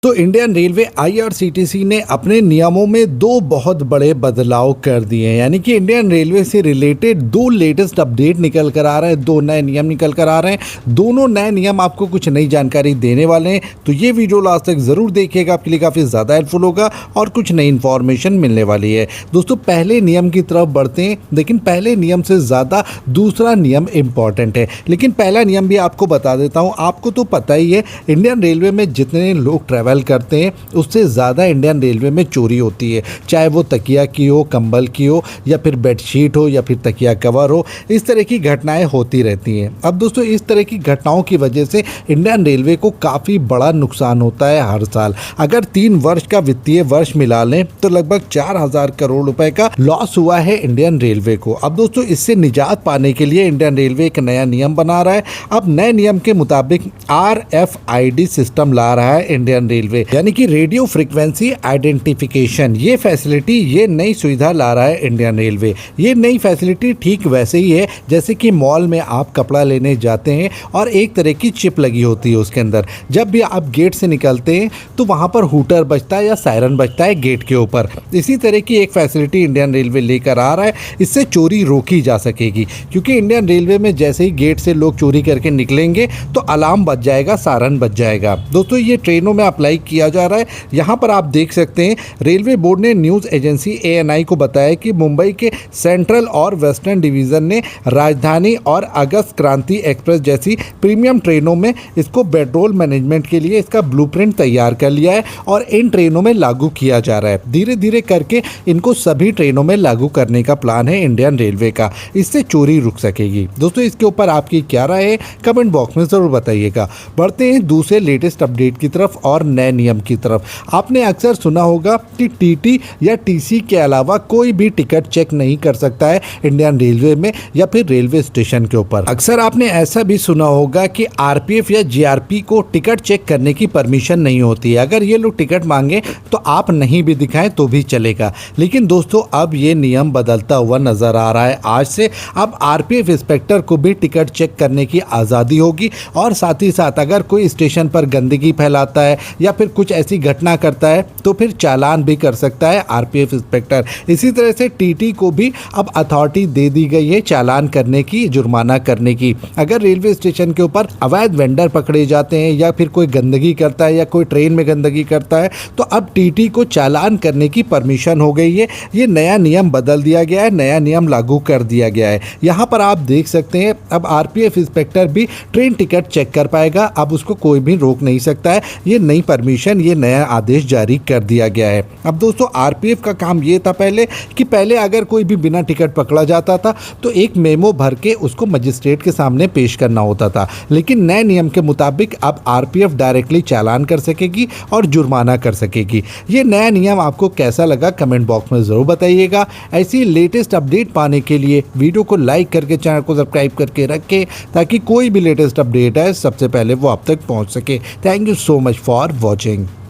तो Indian railway IRCTC ने अपने नियमों में दो बहुत बड़े बदलाव कर दिए हैं। यानी कि इंडियन रेलवे से रिलेटेड दो लेटेस्ट अपडेट निकल कर आ रहे हैं, दो नए नियम निकल कर आ रहे हैं। दोनों नए नियम आपको कुछ नई जानकारी देने वाले हैं, तो ये वीडियो लास्ट तक ज़रूर देखिएगा, आपके लिए काफ़ी ज़्यादा हेल्पफुल होगा और कुछ नई इन्फॉर्मेशन मिलने वाली है। दोस्तों, पहले नियम की तरफ बढ़ते हैं, लेकिन पहले नियम से ज़्यादा दूसरा नियम इम्पॉर्टेंट है। लेकिन पहला नियम भी आपको बता देता हूँ। आपको तो पता ही है, इंडियन रेलवे में जितने लोग ट्रैवल करते हैं उससे ज़्यादा इंडियन रेलवे में चोरी होती है, चाहे वो तकिया की हो, कंबल की हो, या फिर बेडशीट हो, या फिर तकिया कवर हो। इस तरह की घटनाएं होती रहती हैं। अब दोस्तों, इस तरह की घटनाओं की वजह से इंडियन रेलवे को काफ़ी बड़ा नुकसान होता है हर साल। अगर 3 वर्ष का वित्तीय वर्ष मिला लें तो लगभग 4000 करोड़ रुपए का लॉस हुआ है इंडियन रेलवे को। अब दोस्तों, इससे निजात पाने के लिए इंडियन रेलवे एक नया नियम बना रहा है। अब नए नियम के मुताबिक RFID सिस्टम ला रहा है इंडियन रेलवे, यानी कि रेडियो फ्रीक्वेंसी आइडेंटिफिकेशन। ये फैसिलिटी, ये नई सुविधा ला रहा है इंडियन रेलवे। ये नई फैसिलिटी ठीक वैसे ही है जैसे कि मॉल में आप कपड़ा लेने जाते हैं और एक तरह की चिप लगी होती है उसके अंदर। जब भी आप गेट से निकलते हैं तो वहाँ पर हूटर बजता है या सायरन बजता है गेट के ऊपर। इसी तरह की एक फैसिलिटी इंडियन रेलवे लेकर आ रहा है। इससे चोरी रोकी जा सकेगी, क्योंकि इंडियन रेलवे में जैसे ही गेट से लोग चोरी करके निकलेंगे तो अलार्म बज जाएगा, सायरन बज जाएगा। दोस्तों, ये ट्रेनों में अप्लाई किया जा रहा है। यहाँ पर आप देख सकते हैं, रेलवे बोर्ड ने न्यूज़ एजेंसी ANI को बताया कि मुंबई के सेंट्रल और वेस्टर्न डिवीज़न ने राजधानी और अगस्त क्रांति एक्सप्रेस जैसी प्रीमियम ट्रेनों में इसको पेट्रोल मैनेजमेंट के लिए इसका ब्लूप्रिंट तैयार कर लिया है और इन ट्रेनों में लागू किया जा रहा है। धीरे धीरे करके इनको सभी ट्रेनों में लागू करने का प्लान है इंडियन रेलवे का। इससे चोरी रुक सकेगी। दोस्तों, इसके ऊपर आपकी क्या राय है, कमेंट बॉक्स में ज़रूर बताइएगा। बढ़ते हैं दूसरे लेटेस्ट अपडेट की तरफ और नए नियम की तरफ। आपने अक्सर सुना होगा कि TT या TC के अलावा कोई भी टिकट चेक नहीं कर सकता है इंडियन रेलवे में या फिर रेलवे स्टेशन के ऊपर। अक्सर आपने ऐसा भी सुना होगा कि RPF या GRP को टिकट चेक करने की परमिशन नहीं होती है। अगर ये लोग टिकट मांगे तो आप नहीं भी दिखाएं तो भी चलेगा। लेकिन दोस्तों, अब ये नियम बदलता हुआ नजर आ रहा है। आज से अब RPF इंस्पेक्टर को भी टिकट चेक करने की आज़ादी होगी और साथ ही साथ अगर कोई स्टेशन पर गंदगी फैलाता है या फिर कुछ ऐसी घटना करता है तो फिर चालान भी कर सकता है RPF इंस्पेक्टर। इसी तरह से TT को भी अब अथॉरिटी दे दी गई है चालान करने की, जुर्माना करने की। अगर रेलवे स्टेशन के ऊपर अवैध वेंडर पकड़े जाते हैं या फिर कोई गंदगी करता है या कोई ट्रेन में गंदगी करता है तो अब TT को चालान करने की परमिशन हो गई है। ये नया नियम बदल दिया गया है, नया नियम लागू कर दिया गया है। यहाँ पर आप देख सकते हैं, अब RPF इंस्पेक्टर भी ट्रेन टिकट चेक कर पाएगा। अब उसको कोई भी रोक नहीं सकता है। ये नई परमिशन, ये नया आदेश जारी कर दिया गया है। अब दोस्तों, RPF का काम ये था पहले अगर कोई भी बिना टिकट पकड़ा जाता था तो एक मेमो भर के उसको मजिस्ट्रेट के सामने पेश करना होता था। लेकिन नए नियम के मुताबिक अब RPF डायरेक्टली चालान कर सकेगी और जुर्माना कर सकेगी। ये नया नियम आपको कैसा लगा, कमेंट बॉक्स में ज़रूर बताइएगा। ऐसी लेटेस्ट अपडेट पाने के लिए वीडियो को लाइक करके चैनल को सब्सक्राइब करके रखें, ताकि कोई भी लेटेस्ट अपडेट है सबसे पहले वो आप तक पहुँच सके। Thank you so much for watching.